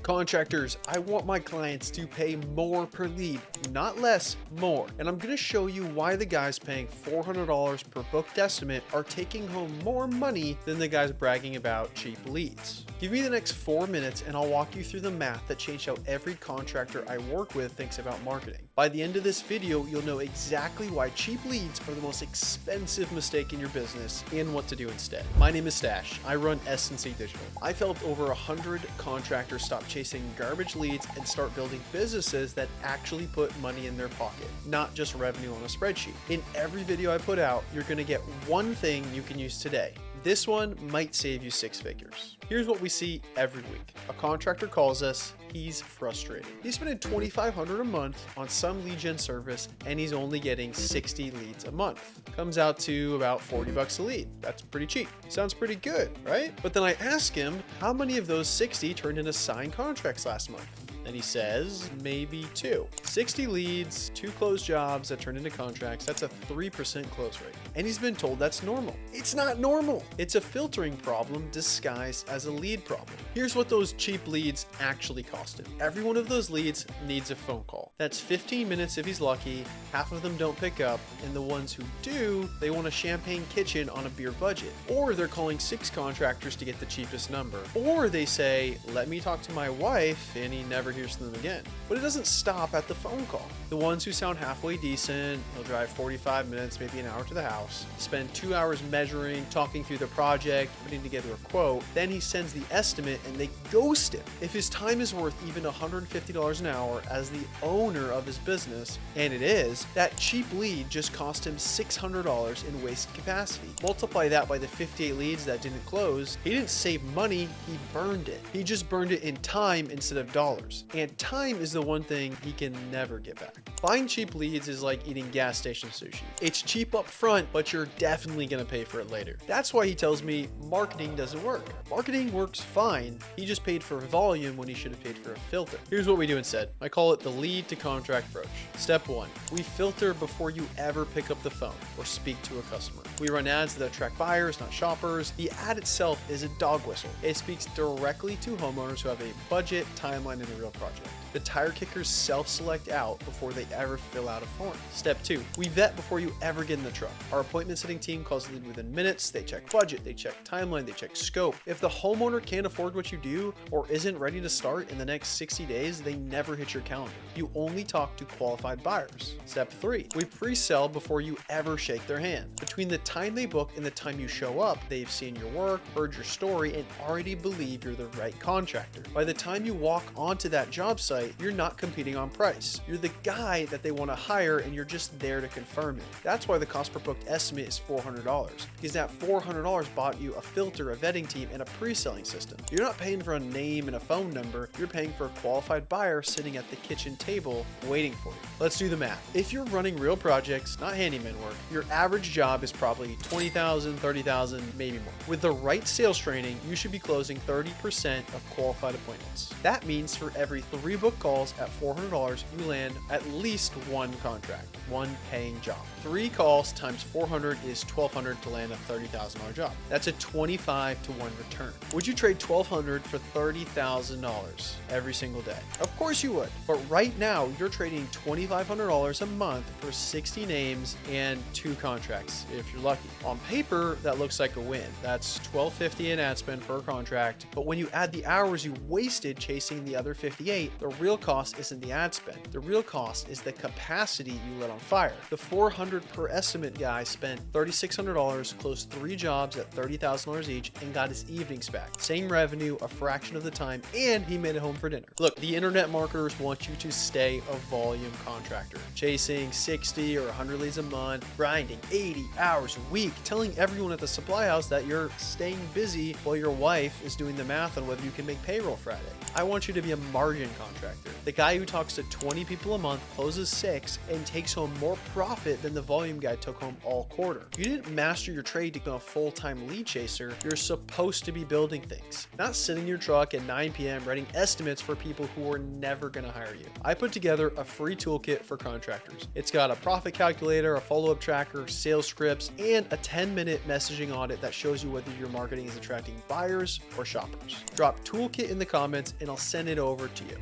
Contractors, I want my clients to pay more per lead, not less, more. And I'm going to show you why the guys paying $400 per booked estimate are taking home more money than the guys bragging about cheap leads. Give me the next 4 minutes and I'll walk you through the math that changed how every contractor I work with thinks about marketing. By the end of this video, you'll know exactly why cheap leads are the most expensive mistake in your business and what to do instead. My name is Stash. I run S&C Digital. I've helped over 100 contractors stop chasing garbage leads and start building businesses that actually put money in their pocket, not just revenue on a spreadsheet. In every video I put out, you're going to get one thing you can use today. This one might save you 6 figures. Here's what we see every week. A contractor calls us, he's frustrated. He's spending $2,500 a month on some lead gen service and he's only getting 60 leads a month. Comes out to about 40 bucks a lead. That's pretty cheap. Sounds pretty good, right? But then I ask him, how many of those 60 turned into signed contracts last month? And he says, maybe 2. 60 leads, 2 closed jobs that turn into contracts, that's a 3% close rate. And he's been told that's normal. It's not normal. It's a filtering problem disguised as a lead problem. Here's what those cheap leads actually cost him. Every one of those leads needs a phone call. That's 15 minutes if he's lucky, half of them don't pick up, and the ones who do, they want a champagne kitchen on a beer budget. Or they're calling 6 contractors to get the cheapest number. Or they say, let me talk to my wife, and he never hears from them again. But it doesn't stop at the phone call. The ones who sound halfway decent, he'll drive 45 minutes, maybe an hour to the house, spend 2 hours measuring, talking through the project, putting together a quote, then he sends the estimate and they ghost him. If his time is worth even $150 an hour as the owner of his business, and it is, that cheap lead just cost him $600 in wasted capacity. Multiply that by the 58 leads that didn't close. He didn't save money, he burned it. He just burned it in time instead of dollars. And time is the one thing he can never get back. Buying cheap leads is like eating gas station sushi. It's cheap up front, but you're definitely gonna pay for it later. That's why he tells me marketing doesn't work. Marketing works fine. He just paid for volume when he should have paid for a filter. Here's what we do instead. I call it the lead to contract approach. Step 1, we filter before you ever pick up the phone or speak to a customer. We run ads that attract buyers, not shoppers. The ad itself is a dog whistle. It speaks directly to homeowners who have a budget, timeline, and a real project. The tire kickers self-select out before they ever fill out a form. Step 2, we vet before you ever get in the truck. Our appointment setting team calls the lead within minutes. They check budget, they check timeline, they check scope. If the homeowner can't afford what you do or isn't ready to start in the next 60 days, they never hit your calendar. You only talk to qualified buyers. Step 3, we pre-sell before you ever shake their hand. Between the time they book and the time you show up, they've seen your work, heard your story, and already believe you're the right contractor. By the time you walk onto that job site, you're not competing on price. You're the guy that they want to hire and you're just there to confirm it. That's why the cost per booked estimate is $400, because that $400 bought you a filter, a vetting team, and a pre-selling system. You're not paying for a name and a phone number, you're paying for a qualified buyer sitting at the kitchen table waiting for you. Let's do the math. If you're running real projects, not handyman work, your average job is probably $20,000, $30,000, maybe more. With the right sales training, you should be closing 30% of qualified appointments. That means for every 3 book calls at $400, you land at least 1 contract, 1 paying job. 3 calls times 400 is $1,200 to land a $30,000 job. That's a 25 to 1 return. Would you trade $1,200 for $30,000 every single day? Of course you would. But right now, you're trading $2,500 a month for 60 names and 2 contracts, if you're lucky. On paper, that looks like a win. That's $1,250 in ad spend per contract. But when you add the hours you wasted chasing the other 58, the real cost isn't the ad spend. The real cost is the capacity you lit on fire. The $400 per estimate guy spent $3,600, closed 3 jobs at $30,000 each, and got his evenings back. Same revenue, a fraction of the time, and he made it home for dinner. Look, the internet marketers want you to stay a volume contractor, chasing 60 or 100 leads a month, grinding 80 hours a week, telling everyone at the supply house that you're staying busy while your wife is doing the math on whether you can make payroll Friday. I want you to be a margin contractor. The guy who talks to 20 people a month, closes 6, and takes home more profit than the volume guy took home all quarter. You didn't master your trade to become a full-time lead chaser. You're supposed to be building things, not sitting in your truck at 9 p.m. writing estimates for people who are never going to hire you. I put together a free toolkit for contractors. It's got a profit calculator, a follow-up tracker, sales scripts, and a 10-minute messaging audit that shows you whether your marketing is attracting buyers or shoppers. Drop toolkit in the comments and I'll send it over to you.